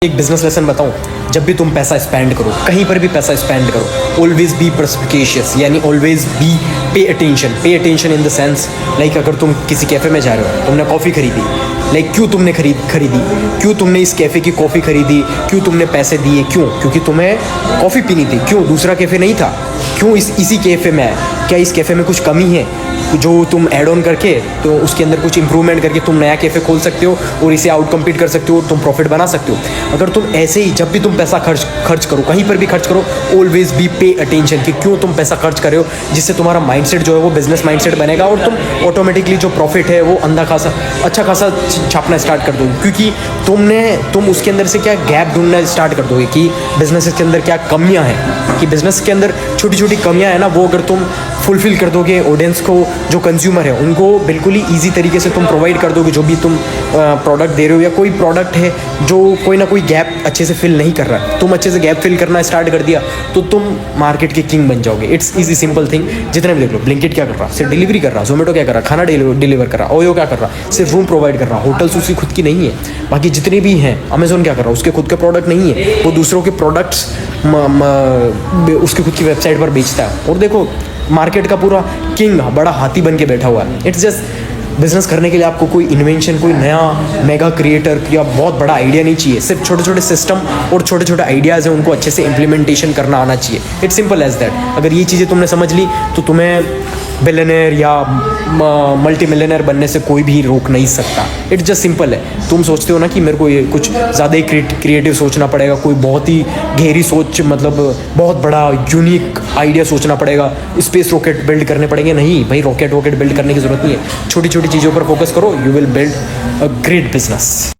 एक business lesson बताऊं, जब भी तुम पैसा स्पेंड करो, कहीं पर भी पैसा स्पेंड करो, ऑलवेज बी परस्पिकेशियस, यानी always be pay attention in the sense like अगर तुम किसी कैफ़े में जा रहे हो, तुमने कॉफ़ी खरीदी, लाइक क्यों तुमने खरीदी, क्यों तुमने इस कैफ़े की कॉफ़ी खरीदी, क्यों तुमने पैसे दिए, क्यों? क्योंकि तुम्हें कॉफ़ी पीनी थी। क्यों? दूसरा कैफ़े नहीं था, क्यों इसी कैफ़े में है? क्या इस कैफ़े में कुछ कमी है जो तुम ऐड ऑन करके तो उसके अंदर कुछ इंप्रूवमेंट करके तुम नया कैफ़े खोल सकते हो और इसे आउट कम्पीट कर सकते हो और तुम प्रॉफिट बना सकते हो। अगर तुम ऐसे ही जब भी तुम पैसा खर्च करो, कहीं पर भी खर्च करो, ऑलवेज बी पे अटेंशन कि क्यों तुम पैसा खर्च कर रहे हो, जिससे तुम्हारा माइंडसेट जो है वो बिजनेस माइंडसेट बनेगा और तुम ऑटोमेटिकली जो प्रॉफिट है वो अच्छा खासा छापना स्टार्ट कर दोगे, क्योंकि तुम उसके अंदर से क्या गैप ढूंढना स्टार्ट कर दोगे कि बिजनेस के अंदर क्या कमियाँ हैं, कि बिजनेस के अंदर छोटी छोटी कमियाँ हैं ना, वो अगर तुम फुलफिल कर दोगे, ऑडियंस को जो कंज्यूमर है उनको बिल्कुल ही ईजी तरीके से तुम प्रोवाइड कर दोगे जो भी तुम प्रोडक्ट दे रहे हो, या कोई प्रोडक्ट है जो कोई ना कोई गैप अच्छे से फिल नहीं कर रहा है, तुम अच्छे से गैप फिल करना स्टार्ट कर दिया तो तुम मार्केट के किंग बन जाओगे। It's easy simple thing. जितने भी देख लो, ब्लिंकिट क्या कर रहा है, सिर्फ डिलीवरी कर रहा है, जोमेटो क्या कर रहा है, खाना डिलीवर कर रहा है, ओयो क्या कर रहा है, सिर्फ रूम प्रोवाइड कर रहा है, होटल्स उसकी खुद की नहीं है। बाकी जितने भी हैं, अमेजोन क्या कर रहा है, उसके खुद के प्रोडक्ट नहीं है, वो दूसरों के प्रोडक्ट्स उसकी खुद की वेबसाइट पर बेचता है। और देखो मार्केट का पूरा किंग बड़ा हाथी बन के बैठा हुआ है। इट्स जस्ट बिजनेस करने के लिए आपको कोई इन्वेंशन, कोई नया मेगा क्रिएटर या बहुत बड़ा आइडिया नहीं चाहिए, सिर्फ छोटे छोटे सिस्टम और छोटे छोटे आइडियाज़ हैं, उनको अच्छे से इम्प्लीमेंटेशन करना आना चाहिए। It's simple as that. अगर ये चीज़ें तुमने समझ ली तो तुम्हें बिलियनर या मल्टी मिलियनर बनने से कोई भी रोक नहीं सकता। इट्स जस्ट सिंपल है। तुम सोचते हो ना कि मेरे को ये कुछ ज़्यादा ही क्रिएटिव सोचना पड़ेगा, कोई बहुत ही गहरी सोच, मतलब बहुत बड़ा यूनिक आइडिया सोचना पड़ेगा, स्पेस रॉकेट बिल्ड करने पड़ेंगे। नहीं भाई, रॉकेट बिल्ड करने की ज़रूरत नहीं है। छोटी छोटी चीज़ों पर फोकस करो, you will build a great business.